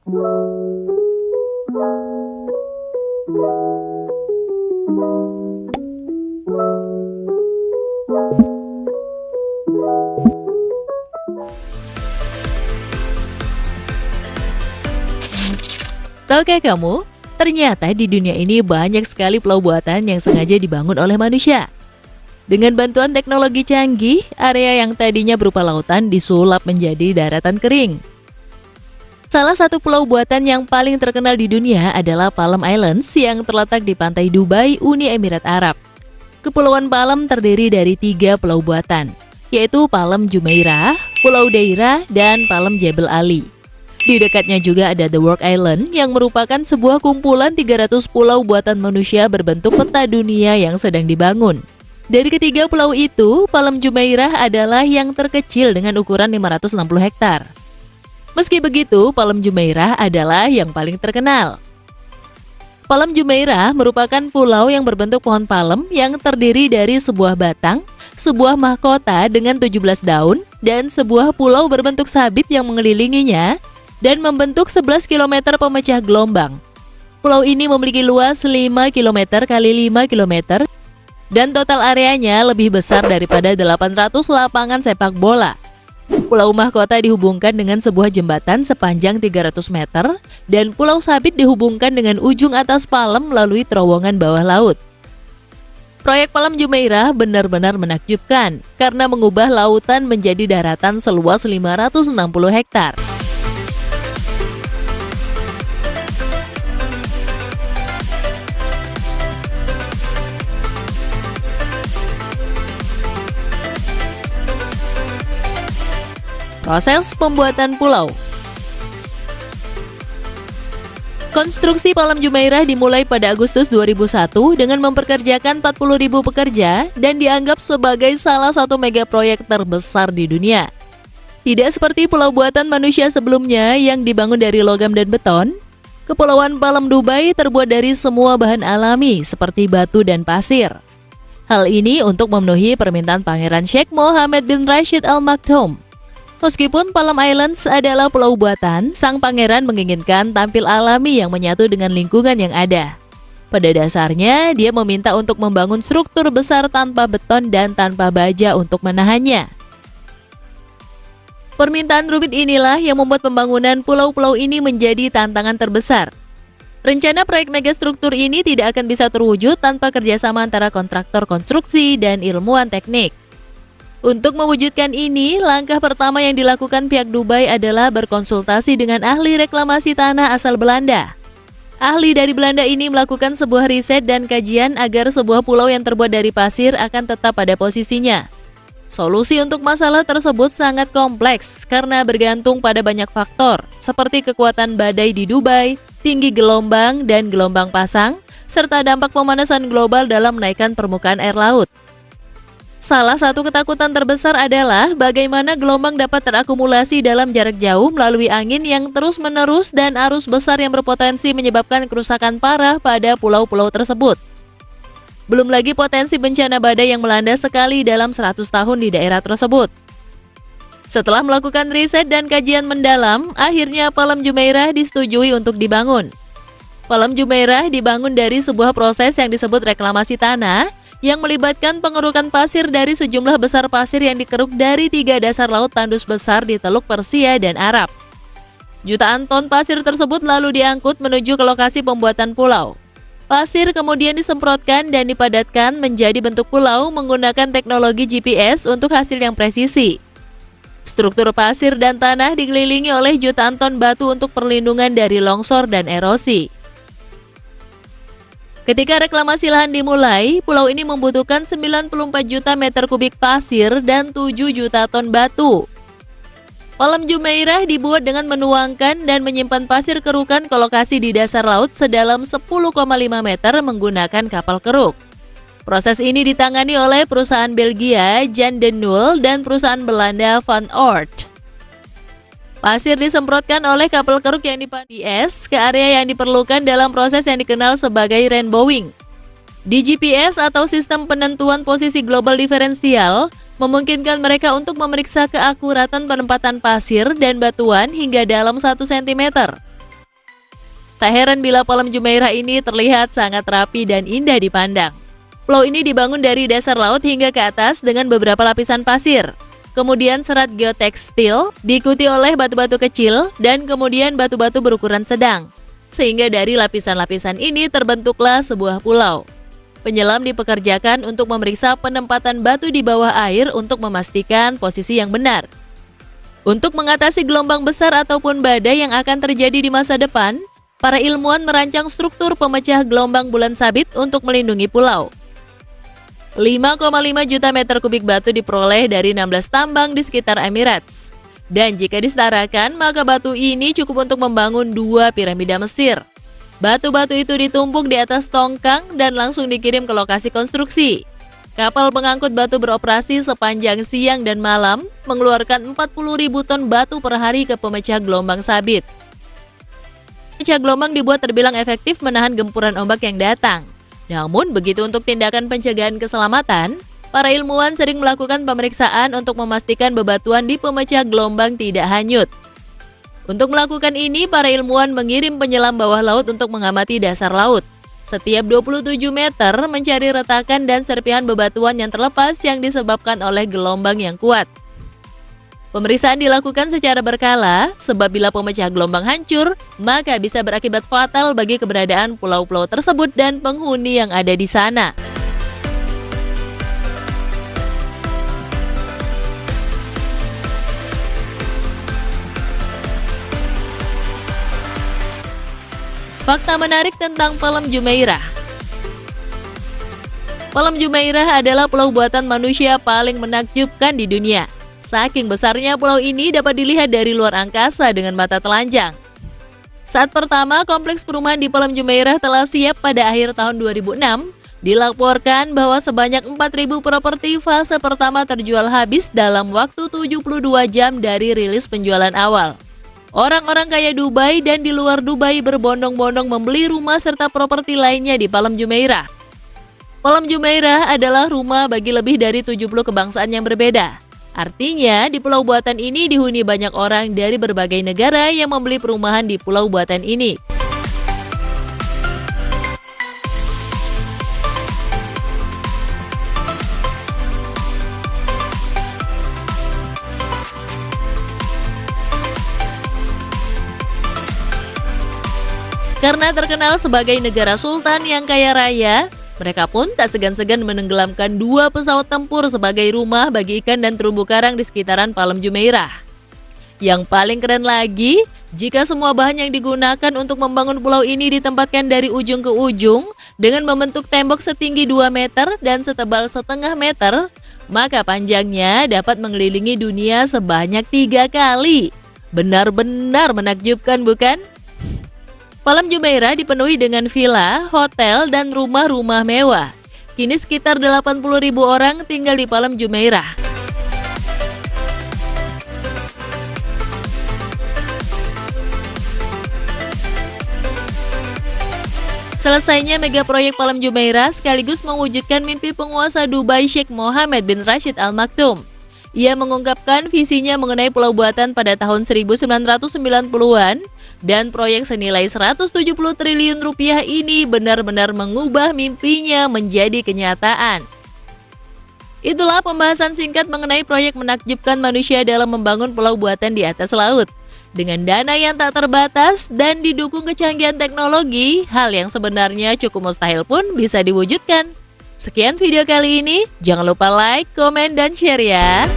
Tahukah kamu, ternyata di dunia ini banyak sekali pulau buatan yang sengaja dibangun oleh manusia. Dengan bantuan teknologi canggih, area yang tadinya berupa lautan disulap menjadi daratan kering. Salah satu pulau buatan yang paling terkenal di dunia adalah Palm Islands yang terletak di pantai Dubai, Uni Emirat Arab. Kepulauan Palm terdiri dari 3 pulau buatan, yaitu Palm Jumeirah, Pulau Deira, dan Palm Jebel Ali. Di dekatnya juga ada The Work Island yang merupakan sebuah kumpulan 300 pulau buatan manusia berbentuk peta dunia yang sedang dibangun. Dari ketiga pulau itu, Palm Jumeirah adalah yang terkecil dengan ukuran 560 hektar. Meski begitu, Palm Jumeirah adalah yang paling terkenal. Palm Jumeirah merupakan pulau yang berbentuk pohon palem yang terdiri dari sebuah batang, sebuah mahkota dengan 17 daun, dan sebuah pulau berbentuk sabit yang mengelilinginya dan membentuk 11 km pemecah gelombang. Pulau ini memiliki luas 5 km x 5 km dan total areanya lebih besar daripada 800 lapangan sepak bola. Pulau Mahkota dihubungkan dengan sebuah jembatan sepanjang 300 meter dan Pulau Sabit dihubungkan dengan ujung atas palem melalui terowongan bawah laut. Proyek Palm Jumeirah benar-benar menakjubkan karena mengubah lautan menjadi daratan seluas 560 hektar. Proses pembuatan pulau. Konstruksi Palm Jumeirah dimulai pada Agustus 2001 dengan memperkerjakan 40.000 pekerja dan dianggap sebagai salah satu mega proyek terbesar di dunia. Tidak seperti pulau buatan manusia sebelumnya yang dibangun dari logam dan beton, Kepulauan Palm Dubai terbuat dari semua bahan alami seperti batu dan pasir. Hal ini untuk memenuhi permintaan Pangeran Sheikh Mohammed bin Rashid Al Maktoum. Meskipun Palm Islands adalah pulau buatan, sang pangeran menginginkan tampil alami yang menyatu dengan lingkungan yang ada. Pada dasarnya, dia meminta untuk membangun struktur besar tanpa beton dan tanpa baja untuk menahannya. Permintaan rumit inilah yang membuat pembangunan pulau-pulau ini menjadi tantangan terbesar. Rencana proyek megastruktur ini tidak akan bisa terwujud tanpa kerjasama antara kontraktor konstruksi dan ilmuwan teknik. Untuk mewujudkan ini, langkah pertama yang dilakukan pihak Dubai adalah berkonsultasi dengan ahli reklamasi tanah asal Belanda. Ahli dari Belanda ini melakukan sebuah riset dan kajian agar sebuah pulau yang terbuat dari pasir akan tetap pada posisinya. Solusi untuk masalah tersebut sangat kompleks karena bergantung pada banyak faktor, seperti kekuatan badai di Dubai, tinggi gelombang dan gelombang pasang, serta dampak pemanasan global dalam menaikkan permukaan air laut. Salah satu ketakutan terbesar adalah bagaimana gelombang dapat terakumulasi dalam jarak jauh melalui angin yang terus-menerus dan arus besar yang berpotensi menyebabkan kerusakan parah pada pulau-pulau tersebut. Belum lagi potensi bencana badai yang melanda sekali dalam 100 tahun di daerah tersebut. Setelah melakukan riset dan kajian mendalam, akhirnya Palm Jumeirah disetujui untuk dibangun. Palm Jumeirah dibangun dari sebuah proses yang disebut reklamasi tanah, yang melibatkan pengerukan pasir dari sejumlah besar pasir yang dikeruk dari 3 dasar laut tandus besar di Teluk Persia dan Arab. Jutaan ton pasir tersebut lalu diangkut menuju ke lokasi pembuatan pulau. Pasir kemudian disemprotkan dan dipadatkan menjadi bentuk pulau menggunakan teknologi GPS untuk hasil yang presisi. Struktur pasir dan tanah dikelilingi oleh jutaan ton batu untuk perlindungan dari longsor dan erosi. Ketika reklamasi lahan dimulai, pulau ini membutuhkan 94 juta meter kubik pasir dan 7 juta ton batu. Palm Jumeirah dibuat dengan menuangkan dan menyimpan pasir kerukan ke lokasi di dasar laut sedalam 10,5 meter menggunakan kapal keruk. Proses ini ditangani oleh perusahaan Belgia Jan de Nul dan perusahaan Belanda Van Oort. Pasir disemprotkan oleh kapal keruk yang dipandu GPS ke area yang diperlukan dalam proses yang dikenal sebagai rainbowing. Di GPS atau sistem penentuan posisi global diferensial memungkinkan mereka untuk memeriksa keakuratan penempatan pasir dan batuan hingga dalam 1 cm. Tak heran bila Palem Jumeirah ini terlihat sangat rapi dan indah dipandang. Pulau ini dibangun dari dasar laut hingga ke atas dengan beberapa lapisan pasir. Kemudian serat geotekstil, diikuti oleh batu-batu kecil, dan kemudian batu-batu berukuran sedang. Sehingga dari lapisan-lapisan ini terbentuklah sebuah pulau. Penyelam dipekerjakan untuk memeriksa penempatan batu di bawah air untuk memastikan posisi yang benar. Untuk mengatasi gelombang besar ataupun badai yang akan terjadi di masa depan, para ilmuwan merancang struktur pemecah gelombang bulan sabit untuk melindungi pulau. 5,5 juta meter kubik batu diperoleh dari 16 tambang di sekitar Emirates. Dan jika disetarakan, maka batu ini cukup untuk membangun 2 piramida Mesir. Batu-batu itu ditumpuk di atas tongkang dan langsung dikirim ke lokasi konstruksi. Kapal pengangkut batu beroperasi sepanjang siang dan malam, mengeluarkan 40.000 ton batu per hari ke pemecah gelombang sabit. Pemecah gelombang dibuat terbilang efektif menahan gempuran ombak yang datang. Namun, begitu untuk tindakan pencegahan keselamatan, para ilmuwan sering melakukan pemeriksaan untuk memastikan bebatuan di pemecah gelombang tidak hanyut. Untuk melakukan ini, para ilmuwan mengirim penyelam bawah laut untuk mengamati dasar laut. Setiap 27 meter mencari retakan dan serpihan bebatuan yang terlepas yang disebabkan oleh gelombang yang kuat. Pemeriksaan dilakukan secara berkala, sebab bila pemecah gelombang hancur, maka bisa berakibat fatal bagi keberadaan pulau-pulau tersebut dan penghuni yang ada di sana. Fakta menarik tentang Palem Jumeirah. Palem Jumeirah adalah pulau buatan manusia paling menakjubkan di dunia. Saking besarnya pulau ini dapat dilihat dari luar angkasa dengan mata telanjang. Saat pertama kompleks perumahan di Palem Jumeirah telah siap pada akhir tahun 2006, dilaporkan bahwa sebanyak 4.000 properti fase pertama terjual habis dalam waktu 72 jam dari rilis penjualan awal. Orang-orang kaya Dubai dan di luar Dubai berbondong-bondong membeli rumah serta properti lainnya di Palem Jumeirah. Palem Jumeirah adalah rumah bagi lebih dari 70 kebangsaan yang berbeda. Artinya, di pulau buatan ini dihuni banyak orang dari berbagai negara yang membeli perumahan di pulau buatan ini. Karena terkenal sebagai negara sultan yang kaya raya, mereka pun tak segan-segan menenggelamkan 2 pesawat tempur sebagai rumah bagi ikan dan terumbu karang di sekitaran Palem Jumeirah. Yang paling keren lagi, jika semua bahan yang digunakan untuk membangun pulau ini ditempatkan dari ujung ke ujung dengan membentuk tembok setinggi 2 meter dan setebal setengah meter, maka panjangnya dapat mengelilingi dunia sebanyak 3 kali. Benar-benar menakjubkan, bukan? Palem Jumeirah dipenuhi dengan villa, hotel, dan rumah-rumah mewah. Kini sekitar 80.000 orang tinggal di Palem Jumeirah. Selesainya mega proyek Palem Jumeirah sekaligus mewujudkan mimpi penguasa Dubai Sheikh Mohammed bin Rashid Al Maktoum. Ia mengungkapkan visinya mengenai pulau buatan pada tahun 1990-an, dan proyek senilai 170 triliun rupiah ini benar-benar mengubah mimpinya menjadi kenyataan. Itulah pembahasan singkat mengenai proyek menakjubkan manusia dalam membangun pulau buatan di atas laut. Dengan dana yang tak terbatas dan didukung kecanggihan teknologi, hal yang sebenarnya cukup mustahil pun bisa diwujudkan. Sekian video kali ini, jangan lupa like, komen, dan share ya!